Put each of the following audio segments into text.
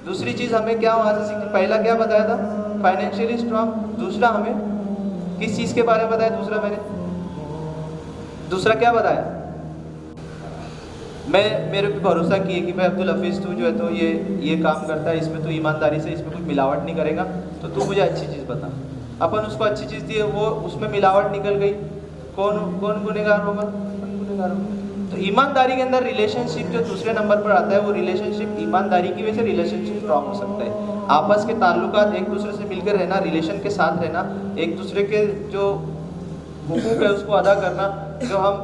दूसरी चीज़ हमें क्या वहाँ से सीखनी, पहला क्या बताया था, फाइनेंशियली स्ट्रांग। दूसरा हमें किस चीज़ के बारे में बताया, दूसरा क्या बताया, मेरे पे भरोसा किए कि भाई अब्दुल हफीज़ तू जो है तो ये काम करता है, इसमें तू ईमानदारी से, इसमें कुछ मिलावट नहीं करेगा, तो तू मुझे अच्छी चीज़ बता। अपन उसको अच्छी चीज़ दी, वो उसमें मिलावट निकल गई, कौन कौन गुनहगार होगा, कौन गुनहगार होगा। तो ईमानदारी के अंदर रिलेशनशिप जो दूसरे नंबर पर आता है, वो रिलेशनशिप ईमानदारी की वजह से रिलेशनशिप स्ट्रांग हो सकता है। आपस के ताल्लुकात, एक दूसरे से मिलकर रहना, रिलेशन के साथ रहना, एक दूसरे के जो हुकूक है उसको अदा करना। जो हम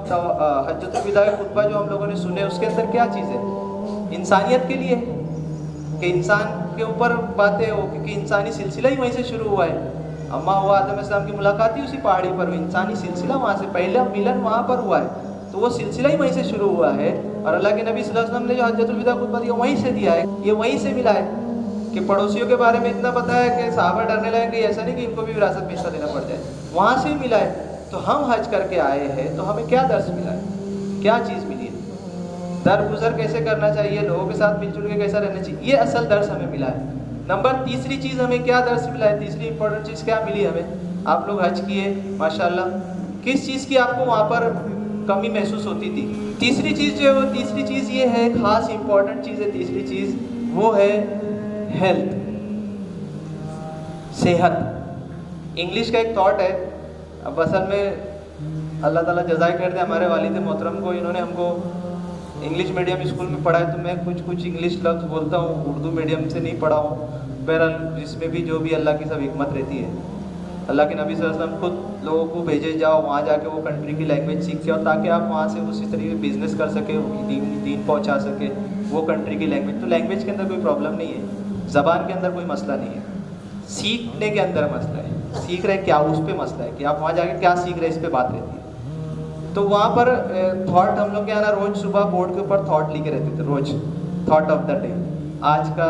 हज्जतुल विदा का खुतबा जो हम लोगों ने सुने, उसके अंदर क्या चीज़ है, इंसानियत के लिए, कि इंसान के ऊपर बातें हो, क्योंकि इंसानी सिलसिला ही वहीं से शुरू हुआ है। अम्मा हुआ आदम अलैहिस्सलाम की मुलाकात ही उसी पहाड़ी पर हुई, इंसानी सिलसिला वहाँ से, पहला मिलन वहाँ पर हुआ है, तो वो सिलसिला ही वहीं से शुरू हुआ है। और अल्लाह के नबी सल्लल्लाहु अलैहि वसल्लम ने जो हज्जतुल विदा खुतबा दिया वहीं से दिया है, ये वहीं से मिला है। कि पड़ोसियों के बारे में इतना पता है कि सहाबा डरने लगे कि ऐसा नहीं कि इनको भी विरासत में हिस्सा देना पड़ जाए, वहाँ से ही मिला है। तो हम हज करके आए हैं तो हमें क्या दर्स मिला है, क्या चीज़ मिली है, दर गुजर कैसे करना चाहिए, लोगों के साथ मिलजुल के कैसा रहना चाहिए, ये असल दर्स हमें मिला है। नंबर तीसरी चीज़ हमें क्या दर्स मिला है, तीसरी इंपॉर्टेंट चीज़ क्या मिली हमें, आप लोग हज किए माशाल्लाह, किस चीज़ की आपको वहाँ पर कमी महसूस होती थी। तीसरी चीज़ जो है वो तीसरी चीज़ ये है, खास इंपॉर्टेंट चीज़ है तीसरी चीज़, वो है हेल्थ, सेहत। इंग्लिश का एक थॉट है, अब असल में अल्लाह ताला जज़ाए कर दे हमारे वालिद मोहतरम को, इन्होंने हमको इंग्लिश मीडियम स्कूल में पढ़ा है, तो मैं कुछ इंग्लिश लफ्ज़ बोलता हूँ, उर्दू मीडियम से नहीं पढ़ा हूँ। बहरहाल जिसमें भी जो भी अल्लाह की सब हिकमत रहती है, अल्लाह के नबी सल्लल्लाहु अलैहि वसल्लम खुद लोगों को भेजे, जाओ वहाँ जाके वो कंट्री की लैंग्वेज सीख के आओ, ताकि आप वहाँ से उसी तरीके बिजनेस कर सके, दीन पहुँचा सके वो कंट्री की लैंग्वेज। तो लैंग्वेज के अंदर कोई प्रॉब्लम नहीं है, ज़बान के अंदर कोई मसला नहीं है, सीखने के अंदर मसला है, सीख रहे क्या उस पर मसला है, कि आप वहाँ जाके क्या सीख रहे इस पर बात रहती है। तो वहाँ पर थॉट हम लोग के यहाँ ना रोज़ सुबह बोर्ड के ऊपर थॉट लिखे रहते थे, रोज़ थॉट ऑफ द डे, आज का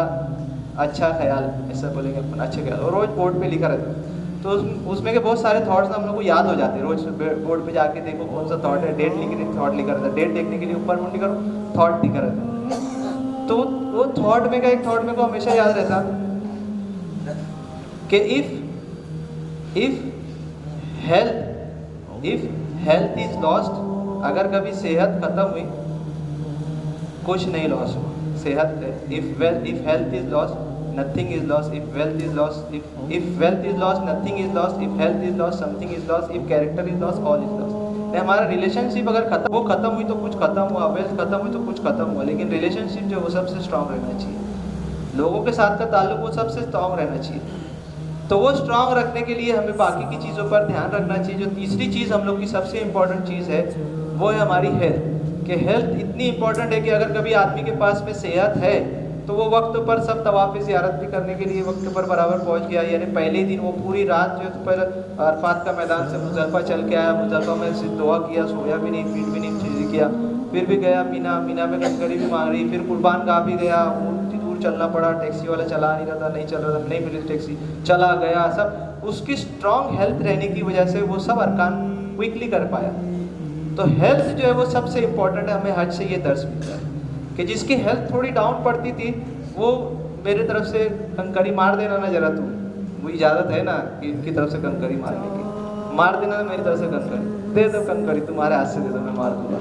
अच्छा ख्याल, ऐसा बोलेंगे अपन, अच्छे ख्याल, और रोज़ बोर्ड पे लिखा रहता है। तो उसमें के बहुत सारे थॉट्स हम लोग को याद हो जाते हैं, रोज़ बोर्ड पे जाके देखो कौन सा थॉट है, डेट लिखने थॉट लिखा रहता है, डेट देखने के लिए ऊपर मुंडी करो थॉट लिखा रहता है। तो वो थॉट में का एक थॉट मेरे को हमेशा याद रहता कि इफ हेल्थ इज लॉस्ट, अगर कभी सेहत खत्म हुई कुछ नहीं लॉस हुआ। सेहत if health is lost nothing is lost, if wealth is lost, if wealth is lost nothing is lost, if health is lost something is lost, if character is lost all is lost. हमारा relationship अगर खत्म हुई तो कुछ खत्म हुआ, wealth खत्म हुई तो कुछ खत्म हुआ, लेकिन रिलेशनशिप जो वो सबसे स्ट्रांग रहना चाहिए, लोगों के साथ का ताल्लुक वो सबसे स्ट्रांग रहना चाहिए। तो वो स्ट्रांग रखने के लिए हमें बाकी की चीज़ों पर ध्यान रखना चाहिए। जो तीसरी चीज़ हम लोग की सबसे इम्पोर्टेंट चीज़ है वो है हमारी हेल्थ, कि हेल्थ इतनी इम्पोर्टेंट है कि अगर कभी आदमी के पास में सेहत है तो वो वक्त पर सब तवाफ़ ज़ियारत भी करने के लिए वक्त पर बराबर पहुंच गया। यानी पहले ही दिन वो पूरी रात जो है तो पहले अरफात का मैदान से मुज़दलिफ़ा चल के आया, मुज़दलिफ़ा में सिर्फ दुआ किया, सोया भी नहीं, पीट भी नहीं, चीज़ किया, फिर भी गया मीना में कंकड़ी भी मांग रही, फिर कुर्बान गाह भी गया, उतनी दूर चलना पड़ा, टैक्सी वाला चला नहीं रहा था, नहीं चल रहा था, नहीं मिली टैक्सी, चला गया, सब उसकी स्ट्रांग हेल्थ रहने की वजह से वो सब अरकान क्विकली कर पाया। तो हेल्थ जो है वो सबसे इम्पोर्टेंट है। हमें हज से ये दर्स मिलता है कि जिसकी हेल्थ थोड़ी डाउन पड़ती थी वो मेरे तरफ से कंकड़ी मार देना ना जरा, तू मुझे इजाज़त है ना कि इनकी तरफ से कंकड़ी मारने की, मार देना ना मेरी तरफ से कंकड़ी, दे दो कंकड़ी तुम्हारे हाथ से दे दो, मैं मार दूंगा।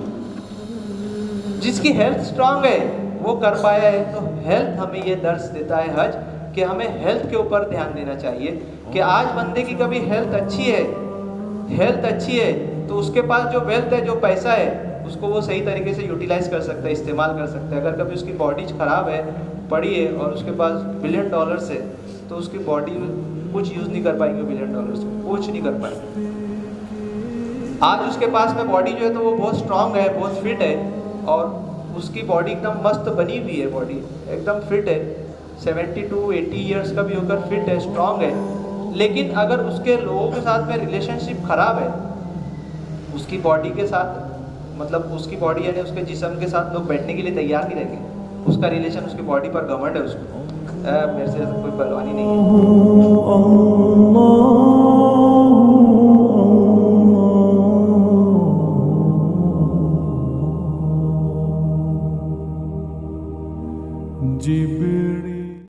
जिसकी हेल्थ स्ट्रांग है वो कर पाया है। तो हेल्थ हमें ये दर्स देता है हज, कि हमें हेल्थ के ऊपर ध्यान देना चाहिए कि आज बंदे की कभी हेल्थ अच्छी है तो उसके पास जो वेल्थ है, जो पैसा है, उसको वो सही तरीके से यूटिलाइज कर सकता है, इस्तेमाल कर सकता है। अगर कभी उसकी बॉडी ख़राब है, पड़ी है और उसके पास $1 बिलियन है तो उसकी बॉडी कुछ यूज़ नहीं कर पाएंगे, $1 बिलियन कुछ नहीं कर पाएंगे। आज उसके पास में बॉडी जो है तो वो बहुत स्ट्रांग है, बहुत फिट है, और उसकी बॉडी एकदम मस्त बनी हुई है, बॉडी एकदम फिट है, 70 to 80 ईयर्स का भी होकर फिट है, स्ट्रांग है। लेकिन अगर उसके लोगों के साथ में रिलेशनशिप ख़राब है, उसकी बॉडी के साथ, मतलब उसकी बॉडी यानी उसके जिस्म के साथ लोग बैठने के लिए तैयार नहीं रहेंगे, उसका रिलेशन उसकी बॉडी पर घमंड है, उसको मेरे से कोई पहलवानी नहीं है।